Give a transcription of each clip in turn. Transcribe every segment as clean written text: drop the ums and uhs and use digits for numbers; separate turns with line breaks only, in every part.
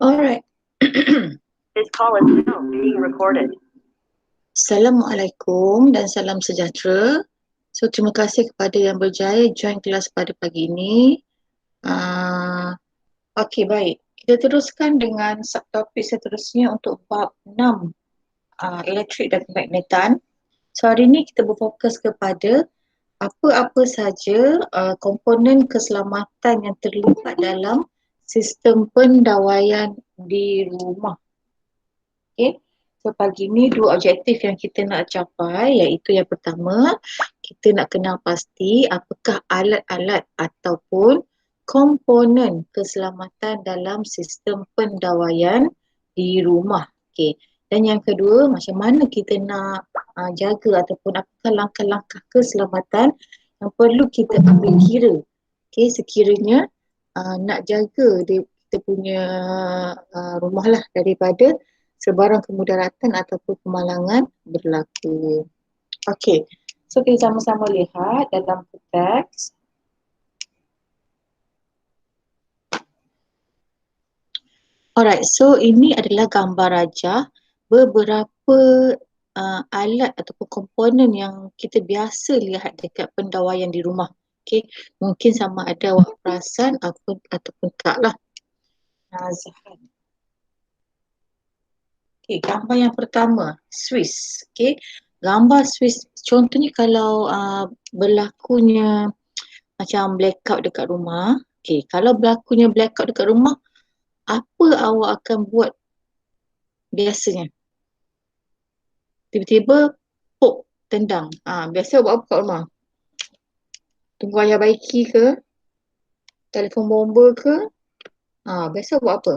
Alright.
This call is now being recorded.
Assalamualaikum dan salam sejahtera. So, terima kasih kepada yang berjaya join kelas pada pagi ini. Okey, baik. Kita teruskan dengan subtopik seterusnya untuk bab 6, elektrik dan kemagnetan. So, hari ini kita berfokus kepada apa-apa saja komponen keselamatan yang terlibat dalam sistem pendawaian di rumah. Okey. So pagi ni dua objektif yang kita nak capai, iaitu yang pertama, kita nak kenal pasti apakah alat-alat ataupun komponen keselamatan dalam sistem pendawaian di rumah. Okey. Dan yang kedua, macam mana kita nak jaga ataupun apakah langkah-langkah keselamatan yang perlu kita ambil kira. Okey, sekiranya nak jaga kita punya rumah lah daripada sebarang kemudaratan ataupun kemalangan berlaku. Okey, so kita sama-sama lihat dalam teks. Alright, so ini adalah gambar rajah beberapa alat ataupun komponen yang kita biasa lihat dekat pendawaian di rumah. Okey, mungkin sama ada awak perasan ataupun tak lah. Zahan. Okay, gambar yang pertama, Swiss. Okay, gambar Swiss, contohnya kalau berlakunya macam blackout dekat rumah. Okay, kalau berlakunya blackout dekat rumah, apa awak akan buat biasanya? Tiba-tiba pok, tendang. Biasa awak buat apa kat rumah? Tunggu ayah baiki ke? Telefon bomba ke? Biasa buat apa?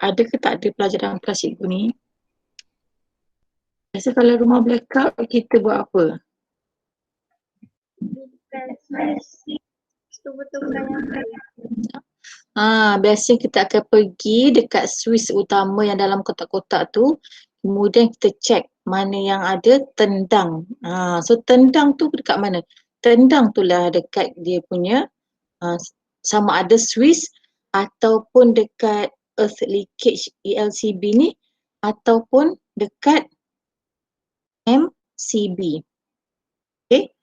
Ada ke tak ada pelajaran kelas cikgu ni? Biasa kalau rumah blackout, kita buat apa? Biasanya kita akan pergi dekat Swiss utama yang dalam kotak-kotak tu. Kemudian kita check mana yang ada tendang. So tendang tu dekat mana? Tendang tu lah dekat dia punya sama ada Swiss ataupun dekat earth leakage ELCB ni ataupun dekat MCB. Okay.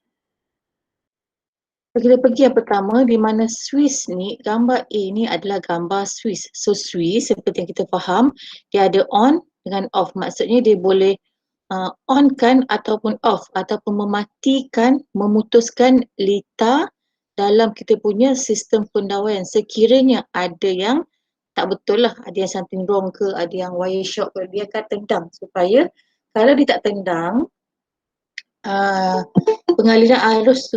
Kita pergi yang pertama di mana Swiss ni, gambar A ni adalah gambar Swiss. So Swiss seperti yang kita faham, dia ada on dengan off. Maksudnya dia boleh on kan ataupun off ataupun mematikan, memutuskan litar dalam kita punya sistem pendawaian. Sekiranya ada yang tak betul lah, ada yang something wrong ke, ada yang wire short ke, dia akan tendang supaya kalau dia tak tendang, pengaliran arus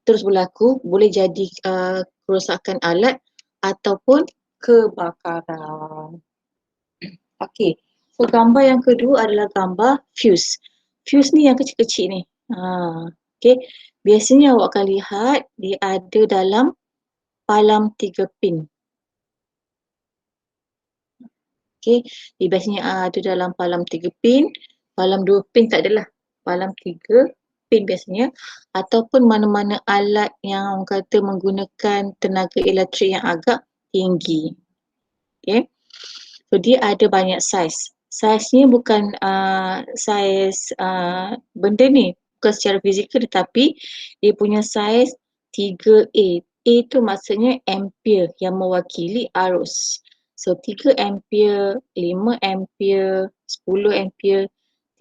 terus berlaku, boleh jadi kerosakan alat ataupun kebakaran. Okey, so gambar yang kedua adalah gambar fuse. Fuse ni yang kecil-kecil ni. Okey, biasanya awak akan lihat dia ada dalam palam 3 pin. Okey, dia biasanya ada dalam palam 3 pin, palam 2 pin tak adalah. Palam 3 pin biasanya, ataupun mana-mana alat yang orang kata menggunakan tenaga elektrik yang agak tinggi. Okay. So dia ada banyak saiz. Saiznya bukan saiz benda ni, bukan secara fizikal tetapi dia punya saiz 3A. A tu maksudnya ampere yang mewakili arus. So 3 ampere, 5 ampere, 10 ampere,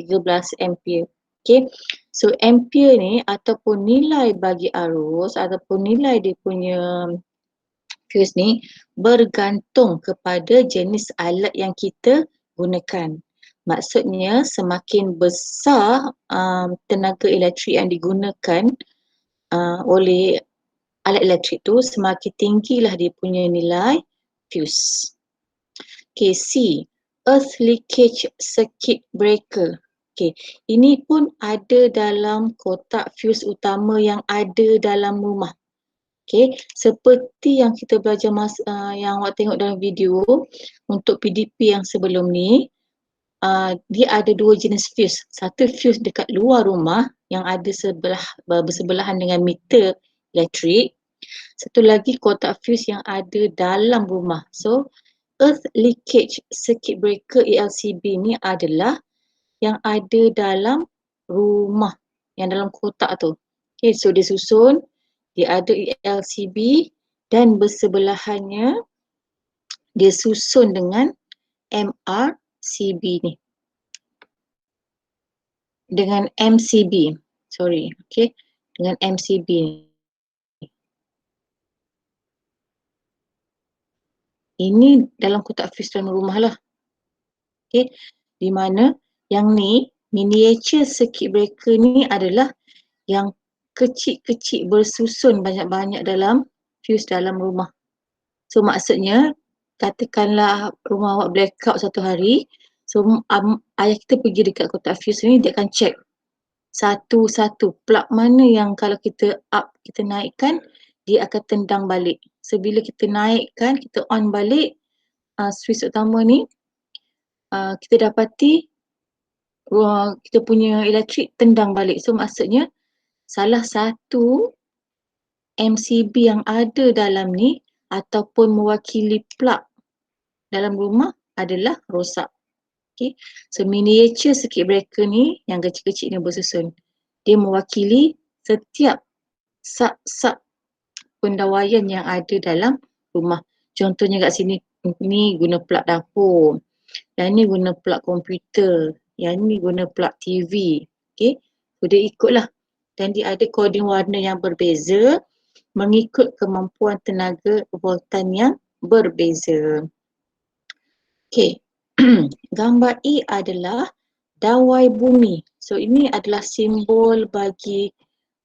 13 ampere. Okay. So ampere ni ataupun nilai bagi arus ataupun nilai dia punya fuse ni bergantung kepada jenis alat yang kita gunakan. Maksudnya semakin besar tenaga elektrik yang digunakan oleh alat elektrik tu, semakin tinggilah dia punya nilai fuse. Okay, C, earth leakage circuit breaker. Okay, ini pun ada dalam kotak fuse utama yang ada dalam rumah. Okay, seperti yang kita belajar yang awak tengok dalam video untuk PDP yang sebelum ni, dia ada dua jenis fuse. Satu fuse dekat luar rumah yang ada bersebelahan dengan meter elektrik. Satu lagi kotak fuse yang ada dalam rumah. So, earth leakage circuit breaker ELCB ni adalah yang ada dalam rumah, yang dalam kotak tu. Okay, so dia susun, dia ada ELCB dan bersebelahannya dia susun dengan MRCB ni. Dengan MCB, sorry, okay, dengan MCB ni. Ini dalam kotak fuse dalam rumah lah. Okay, di mana yang ni miniature circuit breaker ni adalah yang kecil-kecil bersusun banyak-banyak dalam fuse dalam rumah. So maksudnya katakanlah rumah awak blackout satu hari, so ayah kita pergi dekat kotak fuse ni, dia akan check satu-satu plug mana yang kalau kita up, kita naikkan, dia akan tendang balik. So bila kita naikkan, kita on balik switch utama ni, kita dapati kita punya elektrik tendang balik. So maksudnya salah satu MCB yang ada dalam ni ataupun mewakili plug dalam rumah adalah rosak. Okay. So miniature circuit breaker ni yang kecil-kecil ni bersusun. Dia mewakili setiap sub-sub pendawaian yang ada dalam rumah. Contohnya kat sini, ni guna plug dapur, yang ni guna plug komputer, yang ni guna plug TV. Okay. So dia ikutlah. Dan dia ada koding warna yang berbeza mengikut kemampuan tenaga voltan yang berbeza. Okay. Gambar E adalah dawai bumi. So ini adalah simbol bagi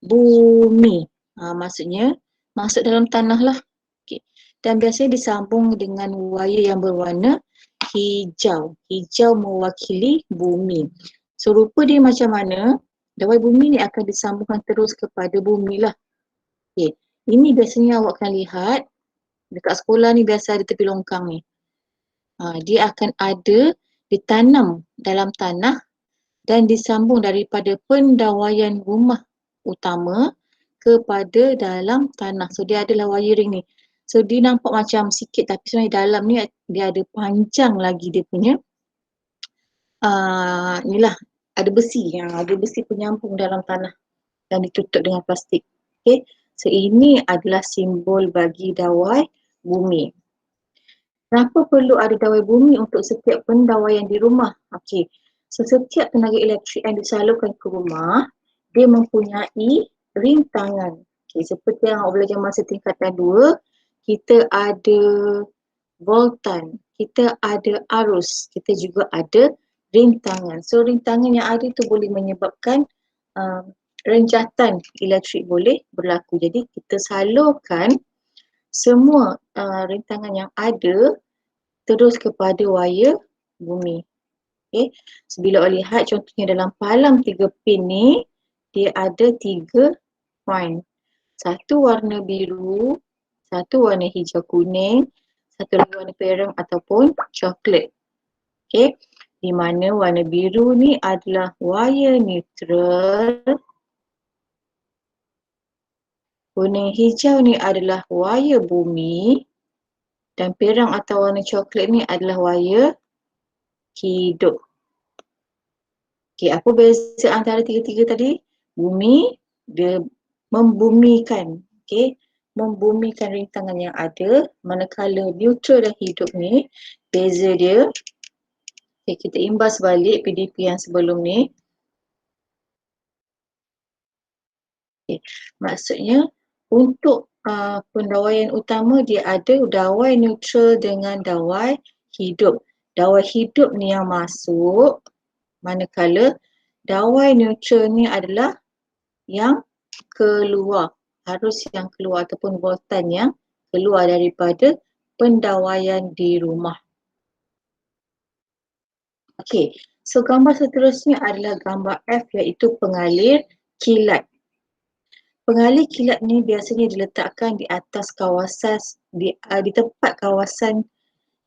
bumi. Maksudnya masuk dalam tanah lah. Okay. Dan biasanya disambung dengan wayar yang berwarna hijau. Hijau mewakili bumi. So rupa dia macam mana? Dawai bumi ni akan disambungkan terus kepada bumi lah. Okay. Ini biasanya awak akan lihat dekat sekolah ni, biasa ada tepi longkang ni. Dia akan ada ditanam dalam tanah dan disambung daripada pendawaian rumah utama kepada dalam tanah. So dia adalah wiring ni. So dia nampak macam sikit tapi sebenarnya dalam ni dia ada panjang lagi dia punya inilah, ada besi, ada besi penyambung dalam tanah dan ditutup dengan plastik. Okay. So ini adalah simbol bagi dawai bumi. Kenapa perlu ada dawai bumi untuk setiap pendawaian di rumah? Okey. So setiap tenaga elektrik yang disalurkan ke rumah, dia mempunyai rintangan. Okey, seperti yang awak belajar masa tingkatan 2, kita ada voltan, kita ada arus, kita juga ada rintangan. So rintangan yang ada tu boleh menyebabkan renjatan elektrik boleh berlaku. Jadi kita salurkan semua rintangan yang ada terus kepada wayar bumi. Okay. So, bila awak lihat contohnya dalam palang 3 pin ni, dia ada 3 point. Satu warna biru, satu warna hijau kuning, satu lagi warna perang ataupun coklat. Okay. Di mana warna biru ni adalah wayar neutral, kuning hijau ni adalah wayar bumi, dan perang atau warna coklat ni adalah wayar hidup. Okey, apa beza antara tiga-tiga tadi? Bumi, dia membumikan, okey, membumikan rintangan yang ada, manakala neutral dan hidup ni, beza dia, okay, kita imbas balik PDP yang sebelum ni. Okay, maksudnya untuk pendawaian utama dia ada dawai neutral dengan dawai hidup. Dawai hidup ni yang masuk, manakala dawai neutral ni adalah yang keluar, arus yang keluar ataupun voltan yang keluar daripada pendawaian di rumah. Okey, so gambar seterusnya adalah gambar F, iaitu pengalir kilat. Pengalir kilat ni biasanya diletakkan di atas kawasan, di tempat kawasan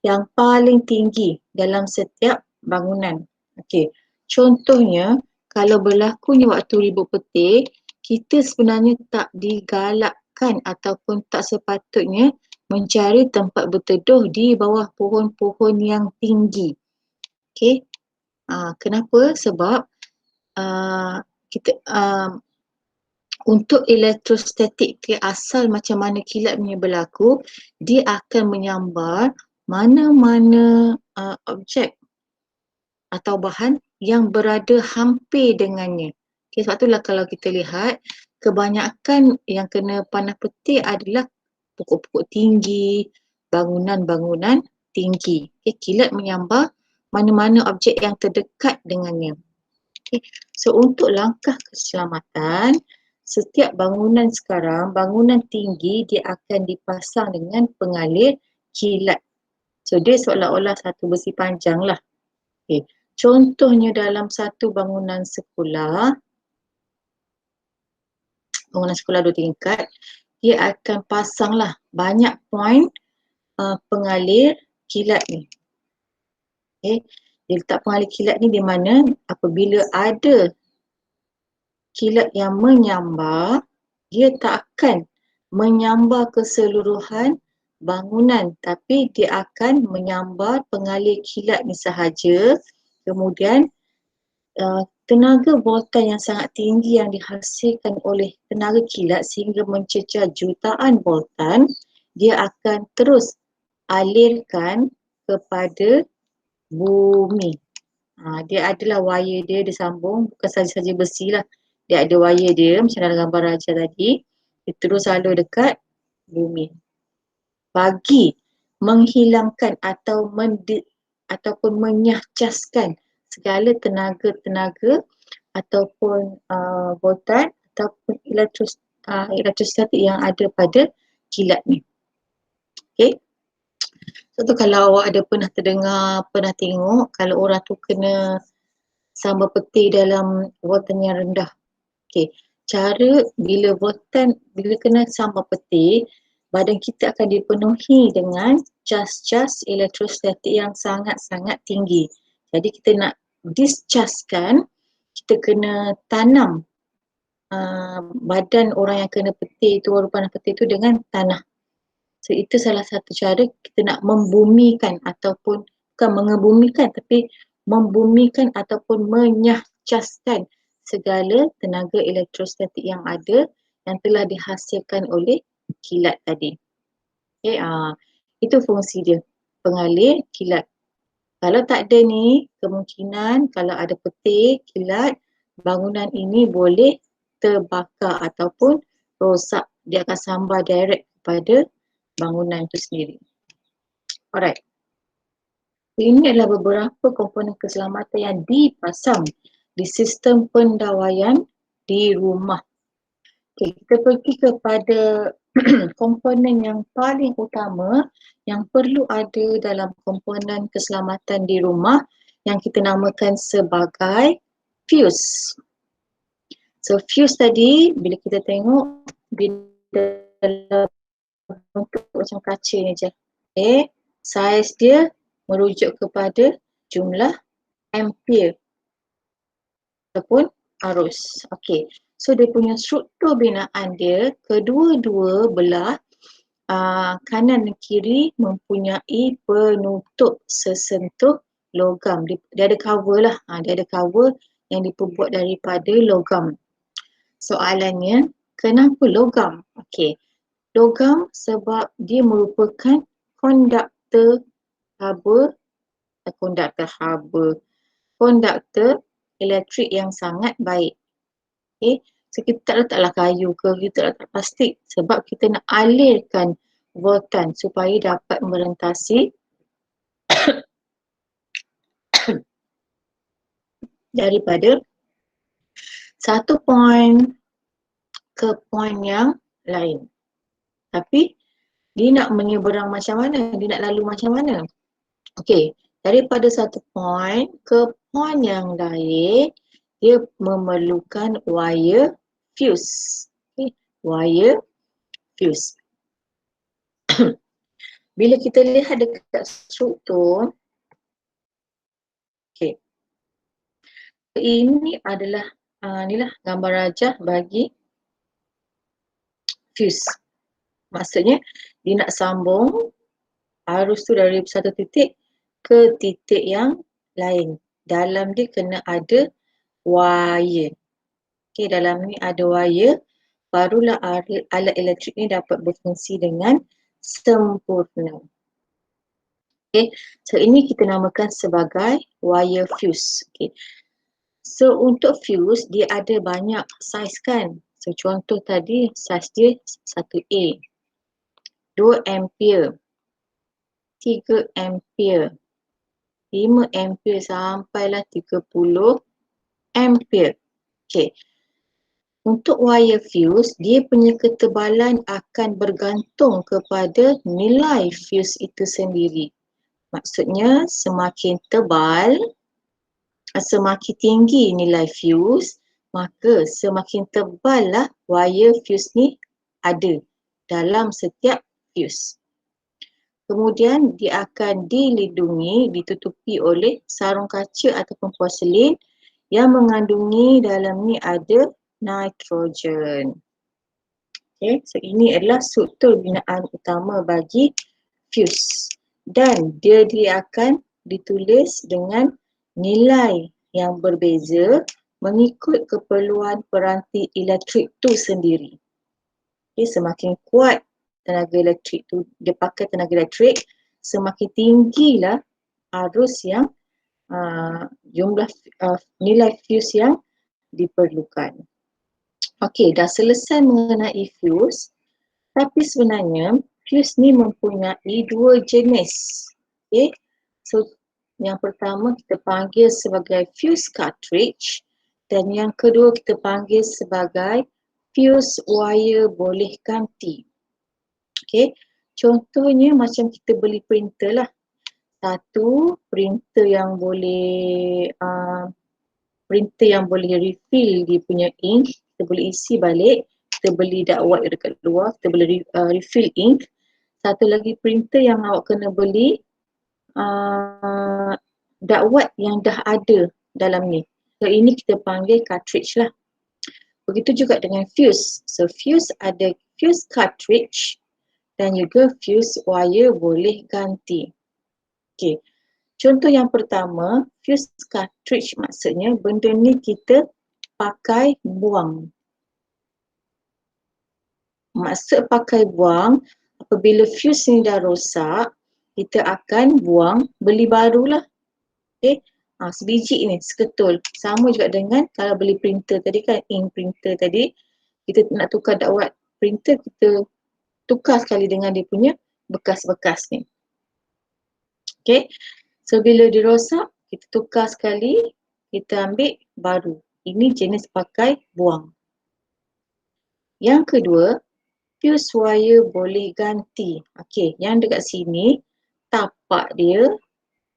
yang paling tinggi dalam setiap bangunan. Okey, contohnya kalau berlakunya waktu ribut petir, kita sebenarnya tak digalakkan ataupun tak sepatutnya mencari tempat berteduh di bawah pohon-pohon yang tinggi. Okey, kenapa? Sebab kita untuk elektrostatik asal macam mana kilat punya berlaku, dia akan menyambar mana-mana objek atau bahan yang berada hampir dengannya. Okay, sebab itulah kalau kita lihat, kebanyakan yang kena panas petir adalah pokok-pokok tinggi, bangunan-bangunan tinggi. Okay, kilat menyambar mana-mana objek yang terdekat dengannya. Okay. So untuk langkah keselamatan, setiap bangunan sekarang, bangunan tinggi dia akan dipasang dengan pengalir kilat. So dia seolah-olah satu besi panjang lah. Okay. Contohnya dalam satu bangunan sekolah 2 tingkat, dia akan pasanglah banyak poin pengalir kilat ni. Okay. Dia letak pengalir kilat ni di mana apabila ada kilat yang menyambar, dia tak akan menyambar keseluruhan bangunan, tapi dia akan menyambar pengalir kilat ni sahaja. Kemudian tenaga voltan yang sangat tinggi yang dihasilkan oleh tenaga kilat sehingga mencecah jutaan voltan, dia akan terus alirkan kepada bumi. Dia adalah wire dia disambung, bukan saja-saja besi lah. Dia ada wire dia macam dalam gambar raja tadi. Dia terus salur dekat bumi. Bagi menghilangkan atau ataupun menyahcaskan segala tenaga-tenaga ataupun voltan ataupun elektrostatik yang ada pada kilat ni. Okay. Contoh kalau awak ada pernah terdengar, pernah tengok kalau orang tu kena sambar petir dalam voltan yang rendah. Okey, cara bila kena sambar petir, badan kita akan dipenuhi dengan cas-cas elektrostatik yang sangat-sangat tinggi. Jadi kita nak dischargekan, kita kena tanam badan orang yang kena petir tu, orang panas petir tu dengan tanah. So itu salah satu cara kita nak membumikan ataupun bukan mengebumikan tapi membumikan ataupun menyahcaskan segala tenaga elektrostatik yang ada yang telah dihasilkan oleh kilat tadi. Okay, itu fungsi dia, pengalir kilat. Kalau tak ada ni, kemungkinan kalau ada petir, kilat, bangunan ini boleh terbakar ataupun rosak. Dia akan sambar direct kepada bangunan itu sendiri. Alright. Ini adalah beberapa komponen keselamatan yang dipasang di sistem pendawaian di rumah. Okay, kita pergi kepada komponen yang paling utama yang perlu ada dalam komponen keselamatan di rumah yang kita namakan sebagai fuse. So fuse tadi bila kita tengok dia dalam bentuk macam kaca ni je. Okay, saiz dia merujuk kepada jumlah ampere ataupun arus. Okay, so dia punya struktur binaan dia, kedua-dua belah kanan dan kiri mempunyai penutup sesentuh logam. Dia ada cover lah, dia ada cover yang diperbuat daripada logam. Soalannya, kenapa logam? Okay, logam sebab dia merupakan konduktor elektrik yang sangat baik. Okay, so kita tak letaklah kayu ke, kita letak plastik sebab kita nak alirkan voltan supaya dapat merentasi daripada satu poin ke poin yang lain. Tapi dia nak menyeberang macam mana? Dia nak lalu macam mana? Okey, daripada satu poin ke poin yang lain, dia memerlukan wire fuse. Okay, wire fuse. Bila kita lihat dekat struktur, okay, Ini adalah inilah gambar rajah bagi fuse. Maksudnya dia nak sambung arus tu dari satu titik ke titik yang lain. Dalam dia kena ada wire. Okey, dalam ni ada wire, barulah alat elektrik ni dapat berfungsi dengan sempurna. Okey, so ini kita namakan sebagai wire fuse. Okey. So untuk fuse dia ada banyak saiz kan. So contoh tadi saiz dia 1A, 2 ampere, 3 ampere, 5 ampere sampailah 30 ampere. Okey. Untuk wire fuse, dia punya ketebalan akan bergantung kepada nilai fuse itu sendiri. Maksudnya semakin tebal, semakin tinggi nilai fuse, maka semakin teballah wire fuse ni ada dalam setiap fuse. Kemudian dia akan dilindungi, ditutupi oleh sarung kaca ataupun porselin yang mengandungi dalam ni ada nitrogen. Okay, so ini adalah struktur binaan utama bagi fuse dan dia akan ditulis dengan nilai yang berbeza mengikut keperluan peranti elektrik tu sendiri. Okay, semakin kuat tenaga elektrik tu, dia pakai tenaga elektrik, semakin tinggilah arus yang jumlah nilai fuse yang diperlukan. Okey, dah selesai mengenai fuse, tapi sebenarnya fuse ni mempunyai dua jenis. Okey, so yang pertama kita panggil sebagai fuse cartridge dan yang kedua kita panggil sebagai fuse wire boleh ganti. Okey, contohnya macam kita beli printer lah. Satu, printer yang boleh refill dia punya ink, kita boleh isi balik, kita beli dark white dekat luar, kita boleh refill ink. Satu lagi printer yang awak kena beli dark white yang dah ada dalam ni. So ini kita panggil cartridge lah. Begitu juga dengan fuse. So fuse ada fuse cartridge dan juga fuse wire boleh ganti. Okey. Contoh yang pertama, fuse cartridge maksudnya benda ni kita pakai buang. Maksud pakai buang, apabila fuse ni dah rosak, kita akan buang, beli barulah. Okay. Sebiji ni, seketul. Sama juga dengan kalau beli printer tadi kan, ink printer tadi, kita nak tukar dark white printer, kita tukar sekali dengan dia punya bekas-bekas ni. Okay. So bila dia rosak, kita tukar sekali, kita ambil baru. Ini jenis pakai buang. Yang kedua, fuse wire boleh ganti. Okey, yang dekat sini tapak dia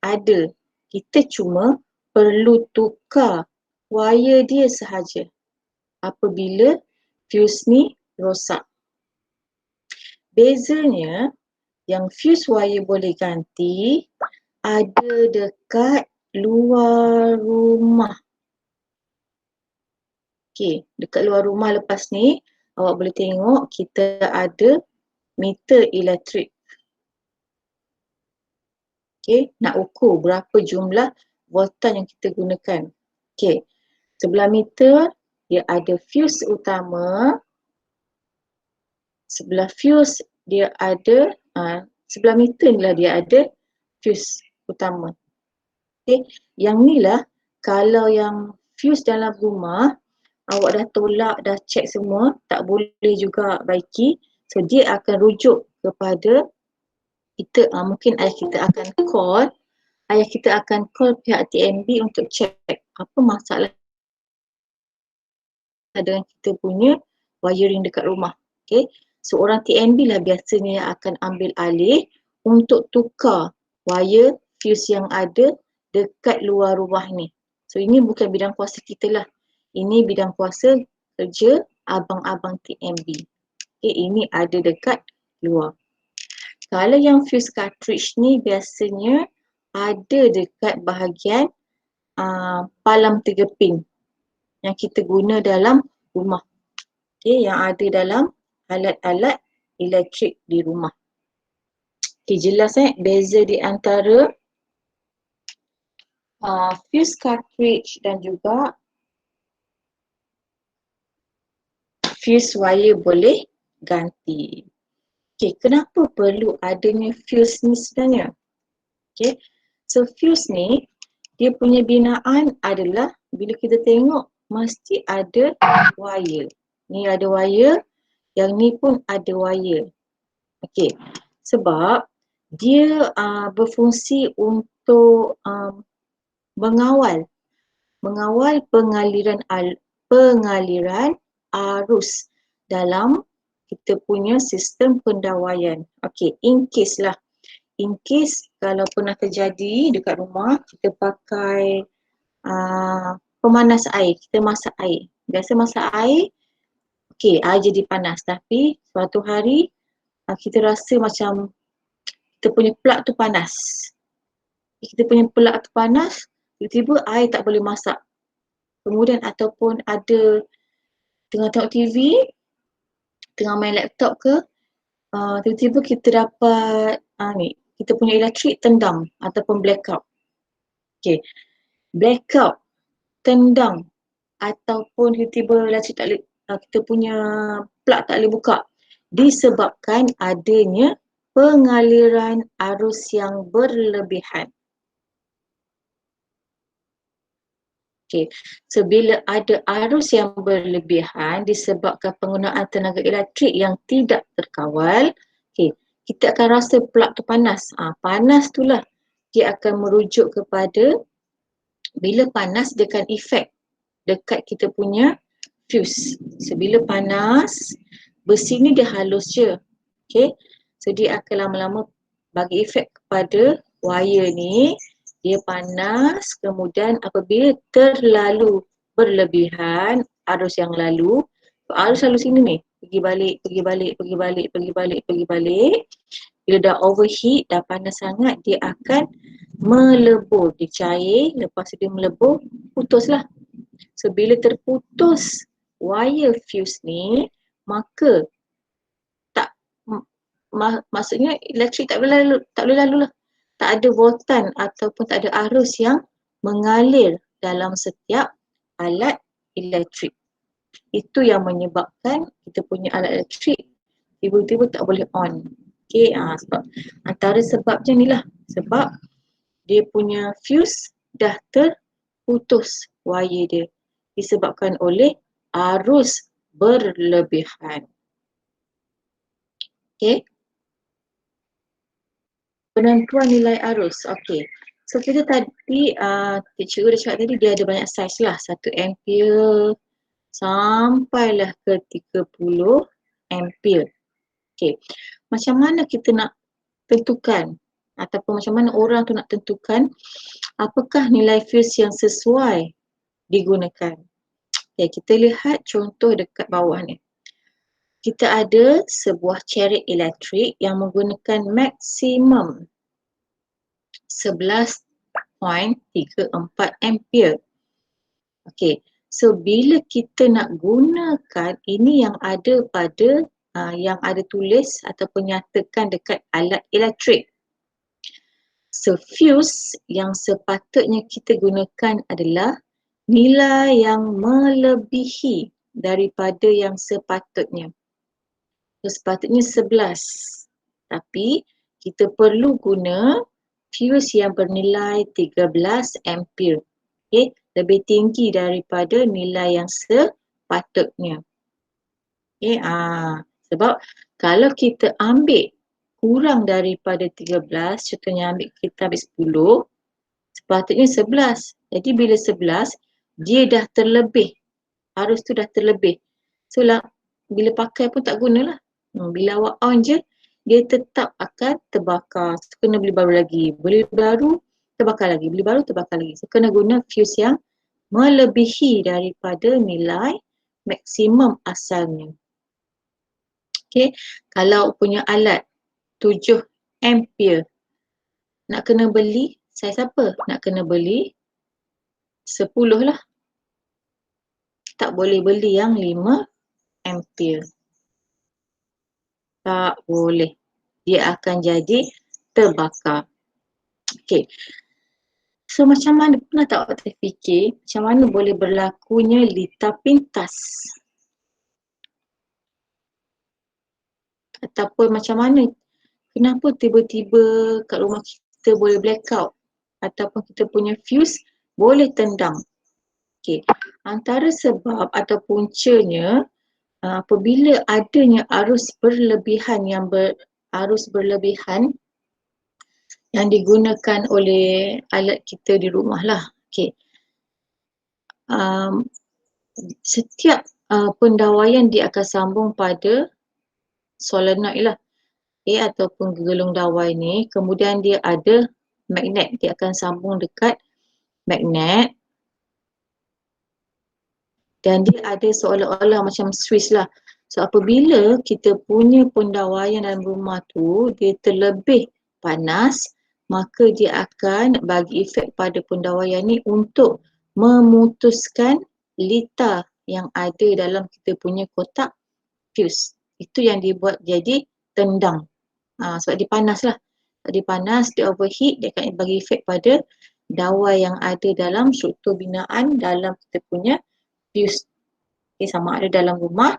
ada. Kita cuma perlu tukar wire dia sahaja apabila fuse ni rosak. Bezanya, yang fuse wire boleh ganti ada dekat luar rumah. Okey, dekat luar rumah lepas ni awak boleh tengok kita ada meter elektrik. Okey, nak ukur berapa jumlah voltan yang kita gunakan. Okey, sebelah meter dia ada fuse utama. Sebelah fuse dia ada, sebelah meter ni lah dia ada fuse utama. Okay. Yang ni lah kalau yang fuse dalam rumah awak dah tolak, dah check semua, tak boleh juga baiki. So dia akan rujuk kepada kita, mungkin ayah kita akan call pihak TNB untuk check apa masalah dengan kita punya wiring dekat rumah. Okay. So orang TNB lah biasanya yang akan ambil alih untuk tukar wire fuse yang ada dekat luar rumah ni. So ini bukan bidang kuasa kita lah. Ini bidang kuasa kerja abang-abang TNB. Okay, ini ada dekat luar. Kalau yang fuse cartridge ni biasanya ada dekat bahagian palam 3 pin yang kita guna dalam rumah. Okay, yang ada dalam alat-alat elektrik di rumah. Okay, jelas beza di antara fuse cartridge dan juga fuse wire boleh ganti. Okay, kenapa perlu adanya fuse ni sebenarnya? Okay, so fuse ni dia punya binaan adalah bila kita tengok mesti ada wire. Ni ada wire, yang ni pun ada wire. Okay, sebab dia berfungsi untuk mengawal pengaliran arus dalam kita punya sistem pendawaian. Okay, in case kalau pernah terjadi dekat rumah kita pakai pemanas air, kita masak air. Biasa masak air, okay, air jadi panas, tapi suatu hari kita rasa macam kita punya plug tu panas. Tiba-tiba air tak boleh masak. Kemudian ataupun ada tengah tengok TV, tengah main laptop ke, tiba-tiba kita dapat kita punya elektrik tendang ataupun blackout. Okay, blackout, tendang ataupun tiba-tiba elektrik tak boleh, kita punya plug tak boleh buka, disebabkan adanya pengaliran arus yang berlebihan. Okay, so bila ada arus yang berlebihan disebabkan penggunaan tenaga elektrik yang tidak terkawal, okay, kita akan rasa plug tu panas. Panas itulah dia akan merujuk kepada bila panas dia akan efek dekat kita punya fuse. So bila panas, besi ni dia halus je. Okay, so dia akan lama-lama bagi efek kepada wire ni. Dia panas, kemudian apabila terlalu berlebihan arus yang lalu, arus lalu sini ni, pergi balik. Bila dah overheat, dah panas sangat, dia akan melebur, dia cair, lepas dia melebur, putuslah. So bila terputus wire fuse ni, maka maksudnya elektrik tak boleh lalu lah. Tak ada voltan ataupun tak ada arus yang mengalir dalam setiap alat elektrik. Itu yang menyebabkan kita punya alat elektrik tiba-tiba tak boleh on. Okay, sebab antara sebabnya ni lah, sebab dia punya fuse dah terputus wire dia disebabkan oleh arus berlebihan. Okay. Penentuan nilai arus. Okey. So kita tadi, cikgu dah cakap tadi dia ada banyak saiz lah. 1 ampere sampailah ke 30 ampere. Okey. Macam mana kita nak tentukan ataupun macam mana orang tu nak tentukan apakah nilai fuse yang sesuai digunakan. Okay, kita lihat contoh dekat bawah ni. Kita ada sebuah chariot elektrik yang menggunakan maksimum 11.34 ampere. Okey, so bila kita nak gunakan ini yang ada pada yang ada tulis ataupun nyatakan dekat alat elektrik. So fuse yang sepatutnya kita gunakan adalah nilai yang melebihi daripada yang sepatutnya. So sepatutnya 11. Tapi kita perlu guna fuse yang bernilai 13 ampere. Okay, lebih tinggi daripada nilai yang sepatutnya. Okay, sebab kalau kita ambil kurang daripada 13, contohnya kita ambil 10, sepatutnya 11. Jadi bila 11, dia dah terlebih. Arus tu dah terlebih. So bila pakai pun tak gunalah. Bila awak on je, dia tetap akan terbakar. So, kena beli baru lagi. Beli baru, terbakar lagi. Beli baru, terbakar lagi. So, kena guna fuse yang melebihi daripada nilai maksimum asalnya. Okay, kalau punya alat 7 ampere, nak kena beli saiz apa? Nak kena beli 10 lah. Tak boleh beli yang 5 ampere. Tak boleh. Dia akan jadi terbakar. Okey. So macam mana, pernah tak awak terfikir macam mana boleh berlakunya litar pintas? Ataupun macam mana, kenapa tiba-tiba kat rumah kita boleh blackout? Ataupun kita punya fuse boleh tendang? Okey. Antara sebab atau puncanya apabila adanya arus berlebihan yang digunakan oleh alat kita di rumah lah. Okey. Setiap pendawaian dia akan sambung pada solenoid lah. Ataupun gelung dawai ni, kemudian dia ada magnet, dia akan sambung dekat magnet dan dia ada seolah-olah macam switch lah. So apabila kita punya pendawaian dalam rumah tu dia terlebih panas, maka dia akan bagi efek pada pendawaian ni untuk memutuskan litar yang ada dalam kita punya kotak fuse. Itu yang dibuat jadi tendang. Sebab dia panas lah. Sebab dia panas, dia overheat, dia akan bagi efek pada dawai yang ada dalam struktur binaan dalam kita punya fuse. Sama ada dalam rumah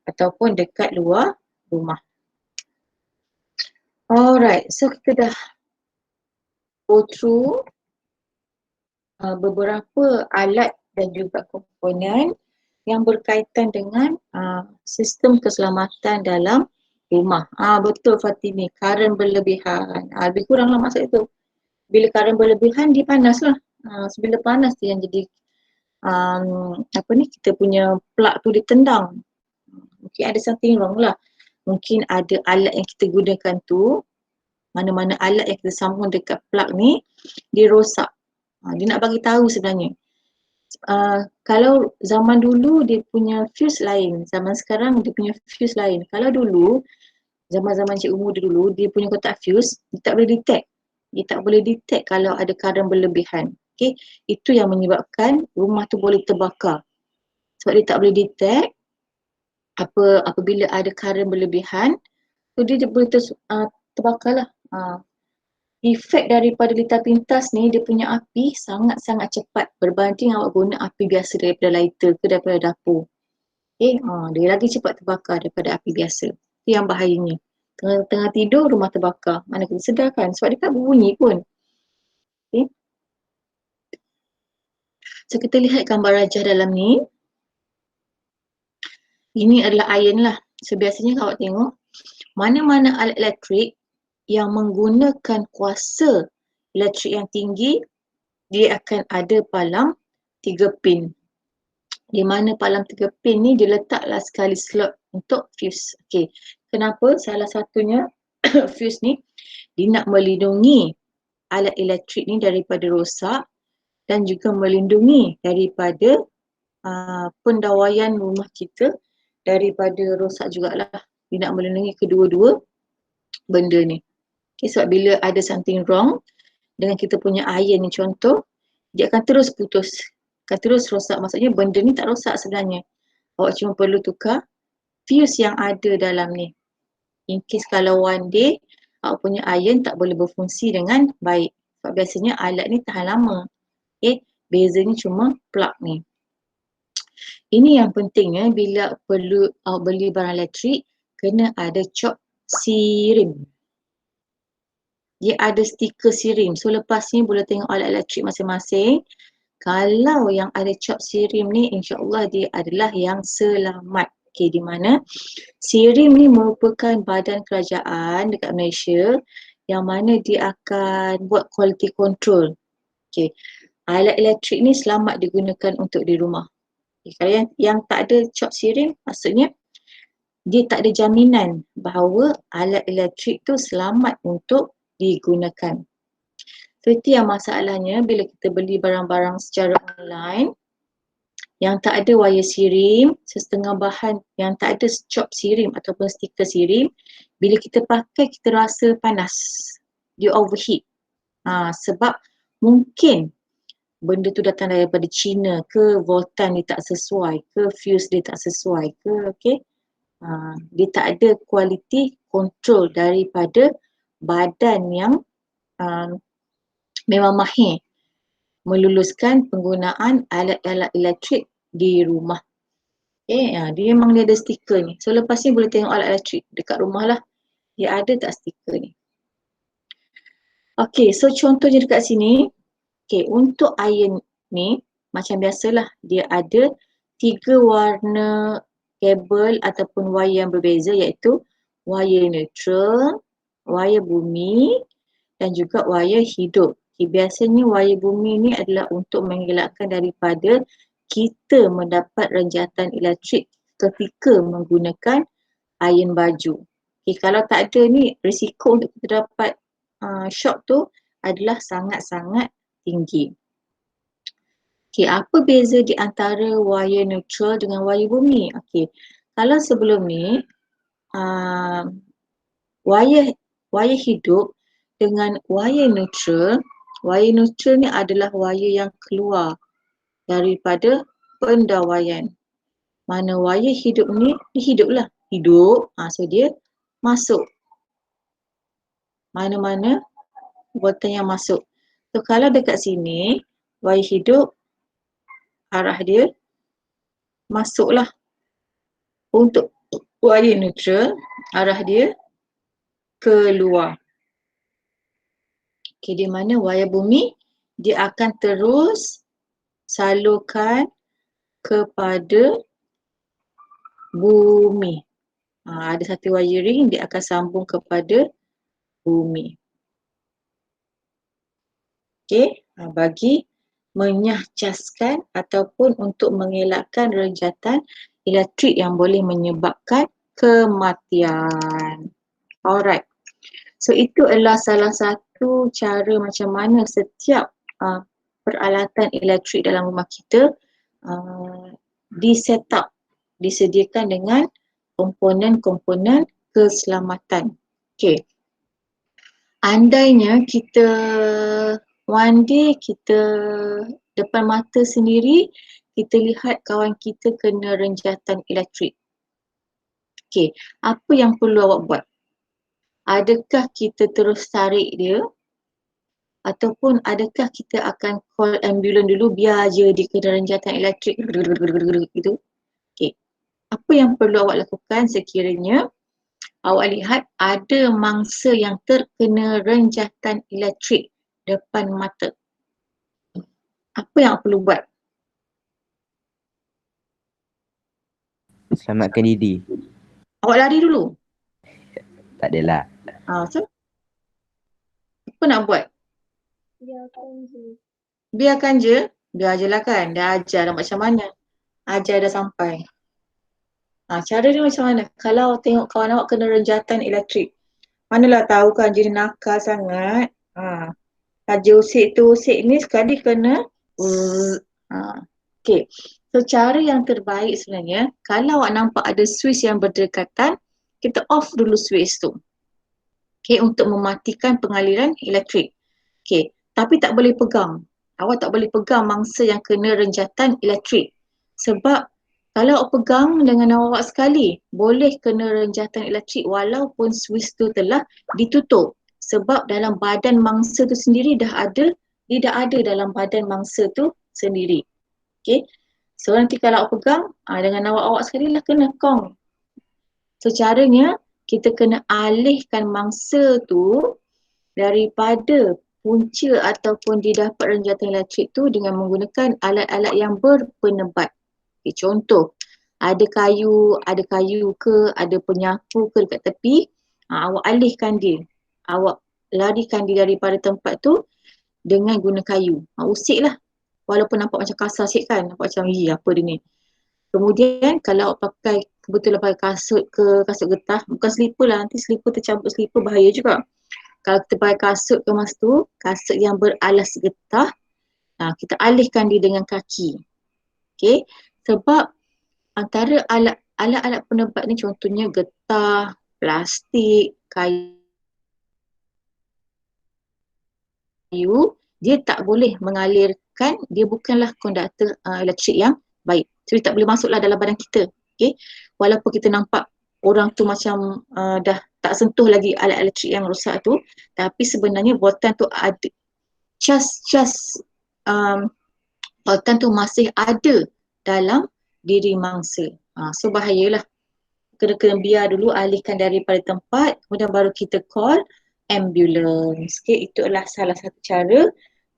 ataupun dekat luar rumah. Alright, so kita dah go through beberapa alat dan juga komponen yang berkaitan dengan sistem keselamatan dalam rumah. Betul Fatimi, karen berlebihan. Lebih kuranglah maksud itu. Bila karen berlebihan dia panas lah. Bila panas dia yang jadi kita punya plug tu ditendang. Mungkin ada something wrong lah. Mungkin ada alat yang kita gunakan tu, mana-mana alat yang kita sambung dekat plug ni, dia rosak. Dia nak bagi tahu sebenarnya. Kalau zaman dulu dia punya fuse lain, zaman sekarang dia punya fuse lain. Kalau dulu, zaman-zaman cikgu muda dulu, dia punya kotak fuse, dia tak boleh detect. Dia tak boleh detect kalau ada karen berlebihan. Okay? Itu yang menyebabkan rumah tu boleh terbakar. Sebab dia tak boleh detect apabila ada karen berlebihan, so dia boleh terbakar lah. Efek daripada litar pintas ni, dia punya api sangat-sangat cepat berbanding awak guna api biasa daripada lighter ke daripada dapur. Dia lagi cepat terbakar daripada api biasa. Itu yang bahayanya. Tengah tidur rumah terbakar. Mana kita sedar kan? Sebab dia tak berbunyi pun. Okay. So kita lihat gambar rajah dalam ni. Ini adalah iron lah. So biasanya kalau awak tengok, mana-mana alat elektrik yang menggunakan kuasa elektrik yang tinggi, dia akan ada palang 3 pin. Di mana palang 3 pin ni dia letaklah sekali slot untuk fuse. Okey. Kenapa? Salah satunya fuse ni dia nak melindungi alat elektrik ni daripada rosak dan juga melindungi daripada pendawaian rumah kita daripada rosak jugalah. Dia nak melindungi kedua-dua benda ni. Okay, sebab bila ada something wrong dengan kita punya iron ni contoh, dia akan terus putus, akan terus rosak. Maksudnya benda ni tak rosak sebenarnya. Awak cuma perlu tukar fuse yang ada dalam ni. In case kalau one day awak punya iron tak boleh berfungsi dengan baik. Sebab biasanya alat ni tahan lama. Okay, bezanya cuma plug ni. Ini yang pentingnya bila perlu beli barang elektrik, kena ada cop sirim. Dia ada stiker sirim. So lepas ni boleh tengok alat elektrik masing-masing. Kalau yang ada cop sirim ni, insya-Allah dia adalah yang selamat. Okay, di mana sirim ni merupakan badan kerajaan dekat Malaysia yang mana dia akan buat quality control. Okay, alat elektrik ni selamat digunakan untuk di rumah. Kalau yang tak ada cop sirim, maksudnya dia tak ada jaminan bahawa alat elektrik tu selamat untuk digunakan. So itu yang masalahnya bila kita beli barang-barang secara online yang tak ada wire sirim, setengah bahan yang tak ada cop sirim ataupun stiker sirim, bila kita pakai kita rasa panas, dia overheat. Sebab mungkin benda tu datang daripada China ke, voltan dia tak sesuai ke, fuse dia tak sesuai ke, okey. Dia tak ada quality control daripada badan yang memang mahir meluluskan penggunaan alat-alat elektrik di rumah. Dia memang dia ada stiker ni. So lepas ni boleh tengok alat elektrik dekat rumah lah. Dia ada tak stiker ni. Okay, so contohnya dekat sini. Okay, untuk iron ni macam biasalah dia ada 3 warna kabel ataupun wire yang berbeza, iaitu wire neutral, wire bumi dan juga wire hidup. Biasanya wire bumi ni adalah untuk mengelakkan daripada kita mendapat renjatan elektrik ketika menggunakan iron baju. Kalau tak ada ni, risiko untuk kita dapat shock tu adalah sangat-sangat tinggi. Apa beza di antara wire neutral dengan wire bumi? Kalau sebelum ni wire hidup dengan wire neutral ni adalah wire yang keluar daripada pendawaian. Mana wire hidup ni, hiduplah. Hidup, so dia masuk. Mana-mana voltan yang masuk. So kalau dekat sini, wire hidup, arah dia masuklah. Untuk wire neutral, arah dia keluar. Di mana wire bumi, dia akan terus salurkan kepada bumi. Ada satu wiring, dia akan sambung kepada bumi. Bagi menyahcaskan ataupun untuk mengelakkan renjatan elektrik yang boleh menyebabkan kematian. Alright. So itu adalah salah satu cara macam mana setiap peralatan elektrik dalam rumah kita disediakan dengan komponen-komponen keselamatan. Andainya kita one day kita depan mata sendiri, kita lihat kawan kita kena renjatan elektrik. Apa yang perlu awak buat? Adakah kita terus tarik dia? Ataupun adakah kita akan call ambulans dulu biar je dia kena renjatan elektrik gitu? Apa yang perlu awak lakukan sekiranya awak lihat ada mangsa yang terkena renjatan elektrik depan mata? Apa yang awak perlu buat?
Selamatkan diri.
Awak lari dulu?
Tak adalah.
So, apa nak buat? Biarkan je? Biar je lah kan. Dah ajar dah macam mana. Ajar dah sampai. Cara dia macam mana? Kalau tengok kawan awak kena renjatan elektrik, manalah tahu kan dia nakal sangat. Saja usik ni sekali kena. So cara yang terbaik sebenarnya, kalau awak nampak ada switch yang berdekatan, kita off dulu switch tu. Untuk mematikan pengaliran elektrik. Tapi tak boleh pegang. Awak tak boleh pegang mangsa yang kena renjatan elektrik. Sebab kalau awak pegang dengan awak sekali, boleh kena renjatan elektrik walaupun switch tu telah ditutup. Sebab dalam badan mangsa tu sendiri dah ada dalam badan mangsa tu sendiri. So nanti kalau awak pegang, dengan awak sekali lah kena kong. So caranya, kita kena alihkan mangsa tu daripada punca ataupun didapat renjatan elektrik tu dengan menggunakan alat-alat yang berpenebat. Contoh, ada kayu ke, ada penyapu ke dekat tepi, awak alihkan dia. Awak larikan dia daripada tempat tu dengan guna kayu. Usik lah. Walaupun nampak macam kasar sikit kan, nampak macam apa dia ni. Kemudian kalau awak kebetulan pakai kasut getah, bukan slipper lah, nanti slipper tercampur slipper bahaya juga. Kalau kita pakai kasut kemas tu, kasut yang beralas getah, kita alihkan dia dengan kaki. Sebab antara alat-alat penebat ni contohnya getah, plastik, kayu, dia tak boleh mengalirkan, dia bukanlah konduktor elektrik yang baik. So, dia tak boleh masuklah dalam badan kita. Okay? Walaupun kita nampak orang tu macam dah tak sentuh lagi alat elektrik yang rosak tu, tapi sebenarnya voltan tu ada, voltan tu masih ada dalam diri mangsa. So bahayalah. Kena biar dulu alihkan daripada tempat, kemudian baru kita call ambulans. Okay, itu adalah salah satu cara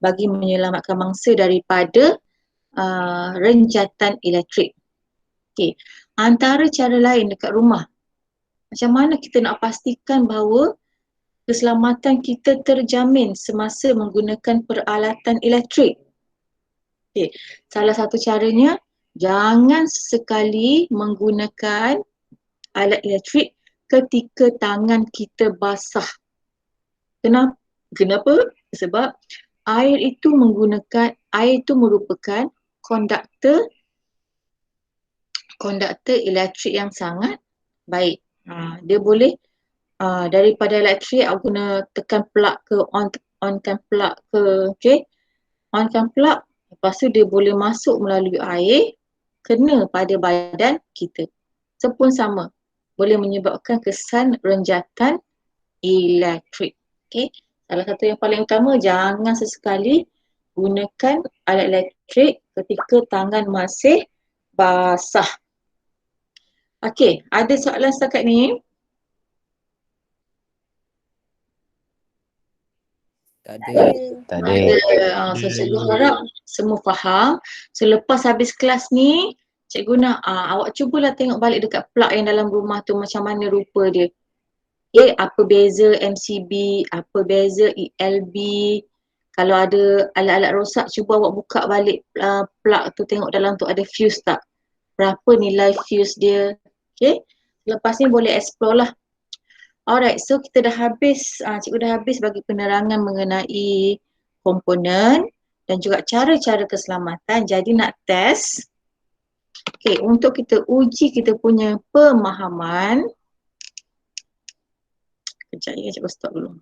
bagi menyelamatkan mangsa daripada renjatan elektrik. Okay. Antara cara lain dekat rumah, macam mana kita nak pastikan bahawa keselamatan kita terjamin semasa menggunakan peralatan elektrik? Okay. Salah satu caranya, jangan sesekali menggunakan alat elektrik ketika tangan kita basah. Kenapa? Sebab air itu merupakan konduktor elektrik yang sangat baik. Dia boleh daripada elektrik, aku guna tekan plug ke, onkan plug ke, okay? Onkan plug, lepas tu dia boleh masuk melalui air, kena pada badan kita. Sepun sama, boleh menyebabkan kesan renjatan elektrik. Okay? Salah satu yang paling utama, jangan sesekali gunakan alat elektrik ketika tangan masih basah. Okay, ada soalan setakat ni?
Tak ada.
Tak ada.
So cikgu harap semua faham. Selepas habis kelas ni, cikgu nak awak cubalah tengok balik dekat plug yang dalam rumah tu macam mana rupa dia. Okay, apa beza MCB, apa beza ELB. Kalau ada alat-alat rosak, cuba awak buka balik plug tu, tengok dalam tu ada fuse tak. Berapa nilai fuse dia. Okay, lepas ni boleh explore lah. Alright, so kita dah habis, cikgu dah habis bagi penerangan mengenai komponen dan juga cara-cara keselamatan. Jadi nak test. Okay, untuk kita uji kita punya pemahaman. Kejap ya, cikgu stop dulu.